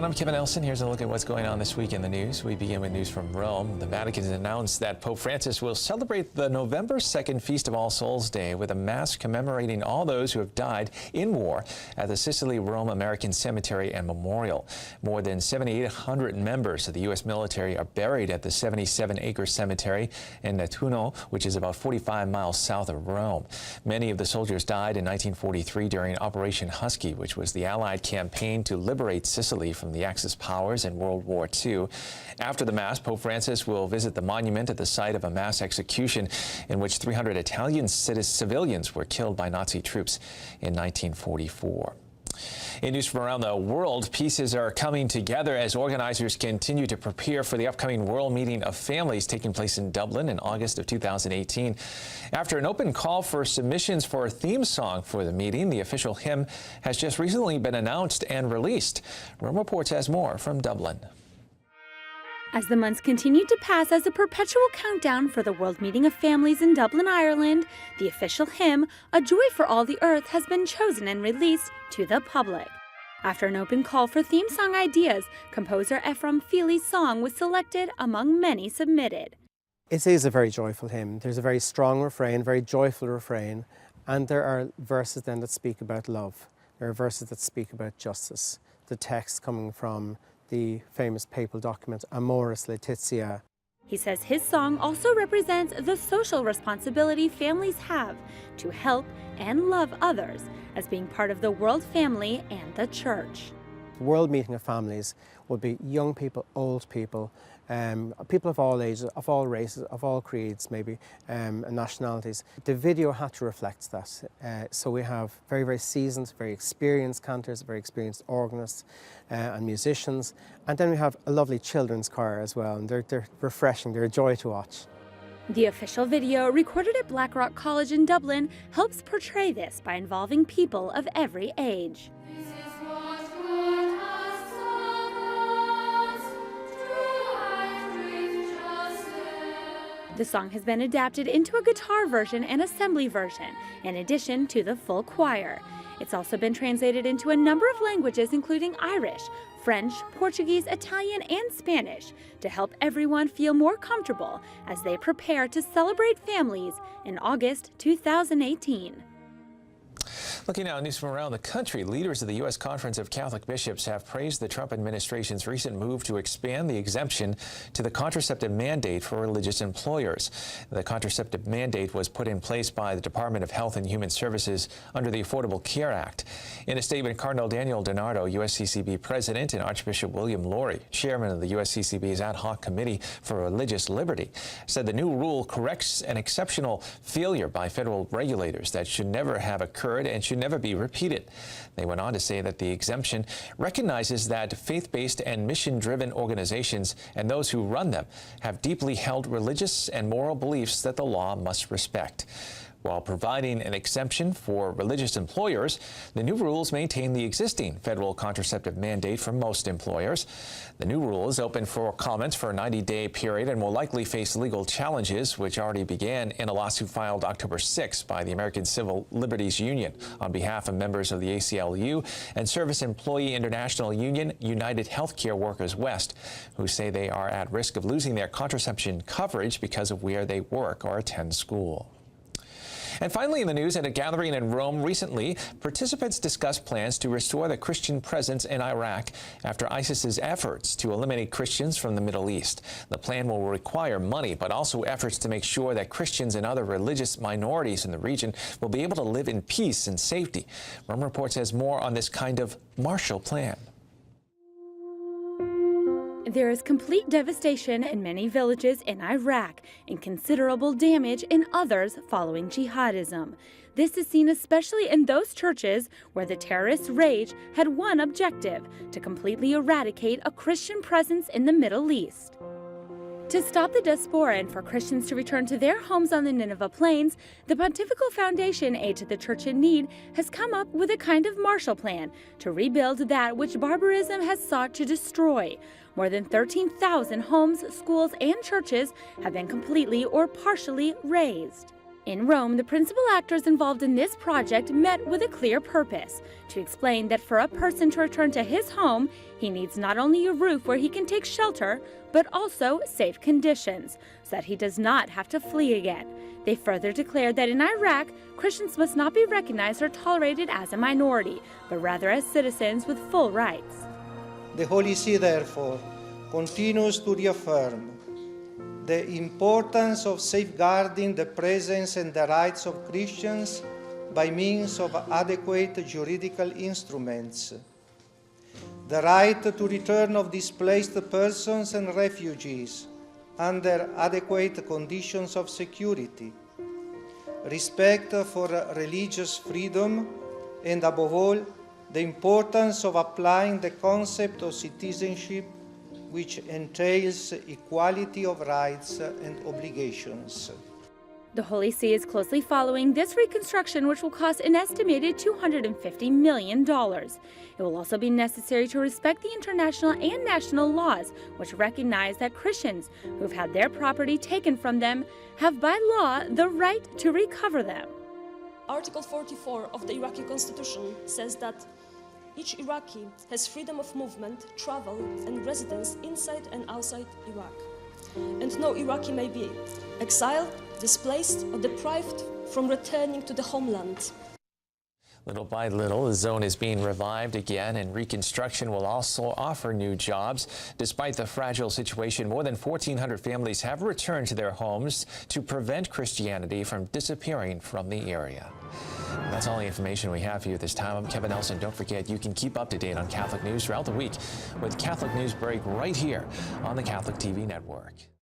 I'm Kevin Nelson. Here's a look at what's going on this week in the news. We begin with news from Rome. The Vatican has announced that Pope Francis will celebrate the November 2nd Feast of All Souls Day with a mass commemorating all those who have died in war at the Sicily-Rome American Cemetery and Memorial. More than 7,800 members of the U.S. military are buried at the 77-acre cemetery in Nettuno, which is about 45 miles south of Rome. Many of the soldiers died in 1943 during Operation Husky, which was the Allied campaign to liberate Sicily from the Axis powers in World War II. After the Mass, Pope Francis will visit the monument at the site of a mass execution in which 300 Italian civilians were killed by Nazi troops in 1944. In news from around the world, pieces are coming together as organizers continue to prepare for the upcoming World Meeting of Families taking place in Dublin in August of 2018. After an open call for submissions for a theme song for the meeting, the official hymn has just recently been announced and released. Rome Reports has more from Dublin. As the months continue to pass as a perpetual countdown for the World Meeting of Families in Dublin, Ireland, the official hymn, A Joy for All the Earth, has been chosen and released to the public. After an open call for theme song ideas, composer Ephraim Feely's song was selected among many submitted. It is a very joyful hymn. There's a very strong refrain, very joyful refrain, and there are verses then that speak about love. There are verses that speak about justice. The text coming from the famous papal document Amoris Laetitia. He says his song also represents the social responsibility families have to help and love others as being part of the world family and the church. The World Meeting of Families will be young people, old people, people of all ages, of all races, of all creeds maybe, and nationalities. The video had to reflect that. So we have very, very seasoned, very experienced cantors, very experienced organists and musicians. And then we have a lovely children's choir as well, and they're refreshing, they're a joy to watch. The official video, recorded at Blackrock College in Dublin, helps portray this by involving people of every age. The song has been adapted into a guitar version and assembly version, in addition to the full choir. It's also been translated into a number of languages, including Irish, French, Portuguese, Italian, and Spanish, to help everyone feel more comfortable as they prepare to celebrate families in August 2018. Looking now at news from around the country, leaders of the U.S. Conference of Catholic Bishops have praised the Trump administration's recent move to expand the exemption to the contraceptive mandate for religious employers. The contraceptive mandate was put in place by the Department of Health and Human Services under the Affordable Care Act. In a statement, Cardinal Daniel DiNardo, USCCB President, and Archbishop William Lori, Chairman of the USCCB's Ad Hoc Committee for Religious Liberty, said the new rule corrects an exceptional failure by federal regulators that should never have occurred and should never be repeated. They went on to say that the exemption recognizes that faith-based and mission-driven organizations and those who run them have deeply held religious and moral beliefs that the law must respect. While providing an exemption for religious employers, the new rules maintain the existing federal contraceptive mandate for most employers. The new rule is open for comments for a 90-day period and will likely face legal challenges, which already began in a lawsuit filed October 6 by the American Civil Liberties Union on behalf of members of the ACLU and Service Employee International Union United Healthcare Workers West, who say they are at risk of losing their contraception coverage because of where they work or attend school. And finally in the news, at a gathering in Rome recently, participants discussed plans to restore the Christian presence in Iraq after ISIS's efforts to eliminate Christians from the Middle East. The plan will require money, but also efforts to make sure that Christians and other religious minorities in the region will be able to live in peace and safety. Rome Reports has more on this kind of Marshall Plan. There is complete devastation in many villages in Iraq and considerable damage in others following jihadism. This is seen especially in those churches where the terrorist rage had one objective: to completely eradicate a Christian presence in the Middle East. To stop the diaspora and for Christians to return to their homes on the Nineveh Plains, the Pontifical Foundation Aid to the Church in Need has come up with a kind of Marshall Plan to rebuild that which barbarism has sought to destroy. More than 13,000 homes, schools, and churches have been completely or partially razed. In Rome, the principal actors involved in this project met with a clear purpose: to explain that for a person to return to his home, he needs not only a roof where he can take shelter, but also safe conditions, so that he does not have to flee again. They further declared that in Iraq, Christians must not be recognized or tolerated as a minority, but rather as citizens with full rights. The Holy See, therefore, continues to reaffirm the importance of safeguarding the presence and the rights of Christians by means of adequate juridical instruments. The right to return of displaced persons and refugees under adequate conditions of security, respect for religious freedom, and above all, the importance of applying the concept of citizenship, which entails equality of rights and obligations. The Holy See is closely following this reconstruction, which will cost an estimated $250 million. It will also be necessary to respect the international and national laws, which recognize that Christians who've had their property taken from them have by law the right to recover them. Article 44 of the Iraqi Constitution says that each Iraqi has freedom of movement, travel, and residence inside and outside Iraq. And no Iraqi may be exiled, displaced, or deprived from returning to the homeland. Little by little, the zone is being revived again, and reconstruction will also offer new jobs. Despite the fragile situation, more than 1,400 families have returned to their homes to prevent Christianity from disappearing from the area. That's all the information we have for you at this time. I'm Kevin Nelson. Don't forget, you can keep up to date on Catholic news throughout the week with Catholic Newsbreak right here on the Catholic TV network.